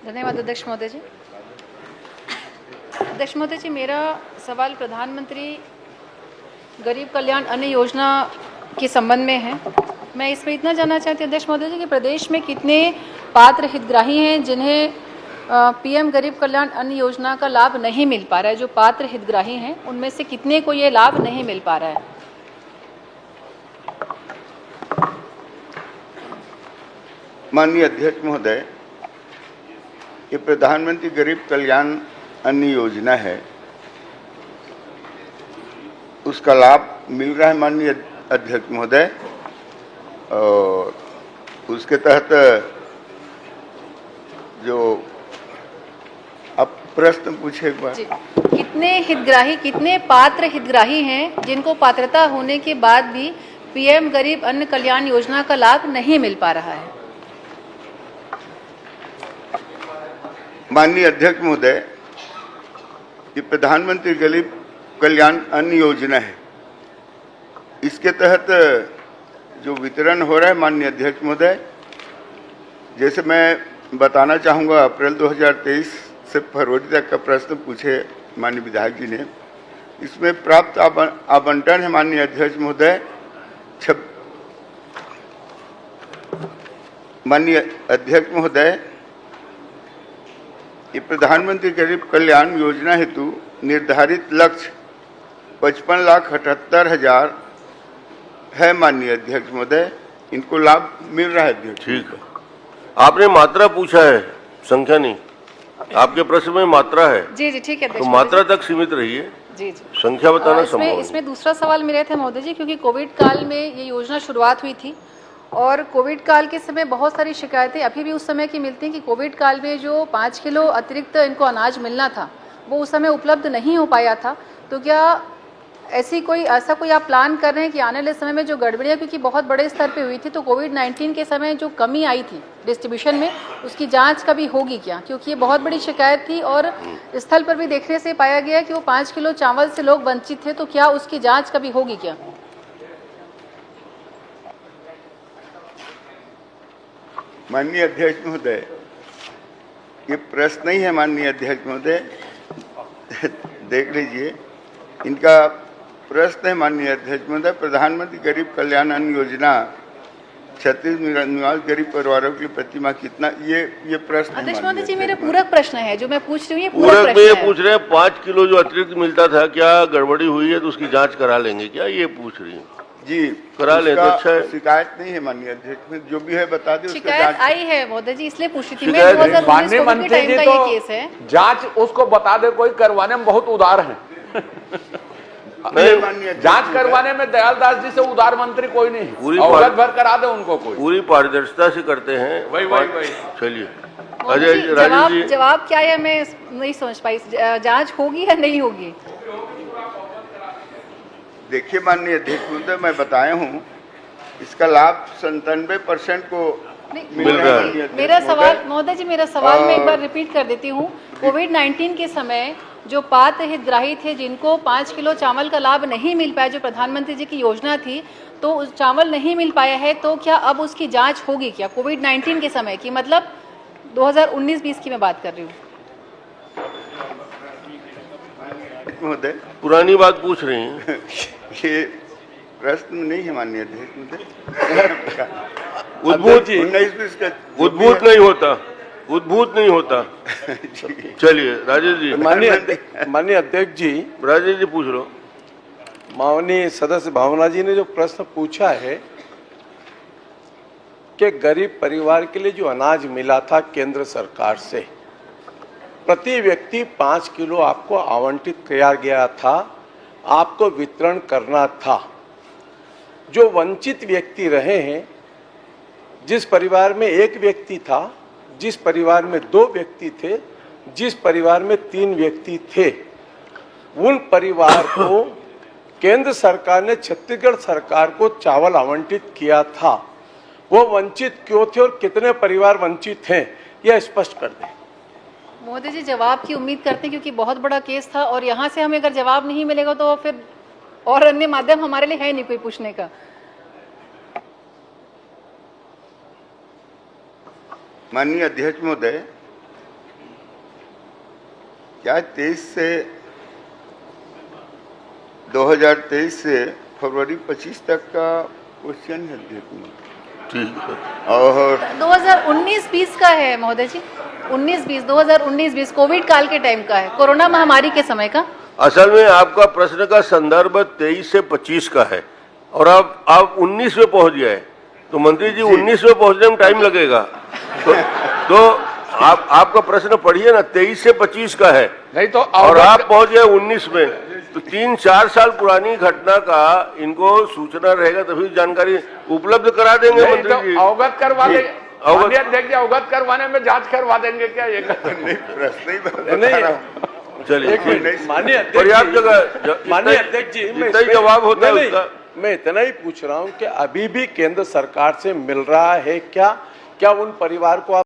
धन्यवाद अध्यक्ष महोदय जी। अध्यक्ष महोदय जी, मेरा सवाल प्रधानमंत्री गरीब कल्याण अन्न योजना के संबंध में है। मैं इसमें इतना जानना चाहती हूँ अध्यक्ष महोदय जी कि प्रदेश में कितने पात्र हितग्राही हैं जिन्हें पीएम गरीब कल्याण अन्न योजना का लाभ नहीं मिल पा रहा है। जो पात्र हितग्राही हैं उनमें से कितने को ये लाभ नहीं मिल पा रहा है। माननीय अध्यक्ष महोदय, ये प्रधानमंत्री गरीब कल्याण अन्न योजना है, उसका लाभ मिल रहा है माननीय अध्यक्ष महोदय। और उसके तहत जो आप प्रश्न पूछे एक बार। कितने पात्र हितग्राही हैं जिनको पात्रता होने के बाद भी पीएम गरीब अन्न कल्याण योजना का लाभ नहीं मिल पा रहा है। माननीय अध्यक्ष महोदय, ये प्रधानमंत्री गरीब कल्याण अन्न योजना है। इसके तहत जो वितरण हो रहा है माननीय अध्यक्ष महोदय, जैसे मैं बताना चाहूँगा, अप्रैल 2023 से फरवरी तक का प्रश्न पूछे माननीय विधायक जी ने। इसमें प्राप्त आवंटन है माननीय अध्यक्ष महोदय माननीय अध्यक्ष महोदय, ये प्रधानमंत्री गरीब कल्याण योजना हेतु निर्धारित लक्ष्य 55,78,000 है माननीय अध्यक्ष महोदय। इनको लाभ मिल रहा है अध्यक्ष। ठीक है, आपने मात्रा पूछा है, संख्या नहीं। आपके प्रश्न में मात्रा है। जी जी, ठीक है तो मात्रा तक सीमित रहिए। जी जी, संख्या बताना संभव। इसमें दूसरा सवाल मेरा था महोदय जी, क्योंकि कोविड काल में ये योजना शुरुआत हुई थी और कोविड काल के समय बहुत सारी शिकायतें अभी भी उस समय की मिलती हैं कि कोविड काल में जो 5 किलो अतिरिक्त इनको अनाज मिलना था वो उस समय उपलब्ध नहीं हो पाया था। तो क्या ऐसा कोई आप प्लान कर रहे हैं कि आने वाले समय में जो गड़बड़ियाँ, क्योंकि बहुत बड़े स्तर पे हुई थी, तो कोविड-19 के समय जो कमी आई थी डिस्ट्रीब्यूशन में, उसकी जांच कभी होगी क्या? क्योंकि ये बहुत बड़ी शिकायत थी और स्थल पर भी देखने से पाया गया कि वो 5 किलो चावल से लोग वंचित थे। तो क्या उसकी जाँच कभी होगी क्या? माननीय अध्यक्ष महोदय, ये प्रश्न ही है माननीय अध्यक्ष महोदय, देख लीजिए। इनका प्रश्न है माननीय अध्यक्ष महोदय, प्रधानमंत्री गरीब कल्याण अन्न योजना 36 निवास गरीब परिवारों के लिए प्रति माह कितना, ये प्रश्न। अध्यक्ष महोदय जी, मेरा पूरक प्रश्न है जो मैं पूछ रही हूँ। ये पूरक में ये पूछ रहे हैं 5 किलो जो अतिरिक्त मिलता था, क्या गड़बड़ी हुई है तो उसकी जाँच करा लेंगे क्या, ये पूछ रही है। जी, करा ले तो अच्छा है। शिकायत नहीं है माननीय अध्यक्ष में, जो भी है बता दें। शिकायत आई है महोदय जी, इसलिए पूछी थी मैं। 2019 कोविड के टाइम का ये केस है। जांच उसको बता दे, कोई करवाने में बहुत उदार है। जांच करवाने में दयालदास जी से उदार मंत्री कोई नहीं, पूरी अवगत भर करा दे उनको, कोई पूरी पारदर्शिता से करते हैं। वही चलिए अजय, जवाब क्या है मैं नहीं समझ पाई। जांच होगी या नहीं होगी? देखिए माननीय अध्यक्ष महोदय, मैं बताया हूँ इसका लाभ 97% को मिल रहा है। मेरा सवाल महोदय जी, मेरा सवाल मैं एक बार रिपीट कर देती हूँ। कोविड-19 के समय जो पात्र हितग्राही थे जिनको 5 किलो चावल का लाभ नहीं मिल पाया, जो प्रधानमंत्री जी की योजना थी, तो उस चावल नहीं मिल पाया है, तो क्या अब उसकी जांच होगी क्या? कोविड-19 के समय की, मतलब 2019-20 की मैं बात कर रही हूँ महोदय। पुरानी बात पूछ रही हैं। ये प्रश्न नहीं है माननीय अध्यक्ष महोदय। उद्भूत नहीं होता। चलिए राजेश जी। माननीय अध्यक्ष जी, राजेश जी पूछ लो। माननीय सदस्य भावना जी ने जो प्रश्न पूछा है कि गरीब परिवार के लिए जो अनाज मिला था केंद्र सरकार से, प्रति व्यक्ति 5 किलो आपको आवंटित किया गया था, आपको वितरण करना था। जो वंचित व्यक्ति रहे हैं, जिस परिवार में 1 व्यक्ति था, जिस परिवार में 2 व्यक्ति थे, जिस परिवार में 3 व्यक्ति थे, उन परिवार को केंद्र सरकार ने छत्तीसगढ़ सरकार को चावल आवंटित किया था। वो वंचित क्यों थे और कितने परिवार वंचित हैं, यह स्पष्ट कर दें। मोदी जी, जवाब की उम्मीद करते हैं क्योंकि बहुत बड़ा केस था और यहाँ से हमें अगर जवाब नहीं मिलेगा तो फिर और अन्य माध्यम हमारे लिए है नहीं कोई पूछने का। माननीय अध्यक्ष महोदय, क्या 2023 से फरवरी 25 तक का क्वेश्चन है देखना। ठीक है। और 2019-20 का है महोदय जी, 2019-20 कोविड काल के टाइम का है, कोरोना महामारी के समय का। असल में आपका प्रश्न का संदर्भ 23 से 25 का है और आप 19 में पहुंच गए, तो मंत्री जी 19 में पहुंचने में टाइम लगेगा। तो आपका प्रश्न पढ़िए ना, 23 से 25 का है नहीं तो और आप पहुंच गए 19 में, तो 3-4 साल पुरानी घटना का इनको सूचना रहेगा, तभी जानकारी उपलब्ध करा देंगे मंत्री तो जी। अवगत करवा देंगे, देखिए अवगत करवाने में जांच करवा देंगे क्या ये? नहीं, प्रश्न ही बता नहीं, रहा हूं। चलिए, माननीय अध्यक्ष पर्याप्त जी, जगह, माननीय अध्यक्ष जी, मैं जितना ही इसमें- जवाब होता है नहीं, उसका। मैं इतना ही पूछ रहा हूं कि अभी भी केंद्र सरकार से मिल रहा है क्या उन परिवार को आप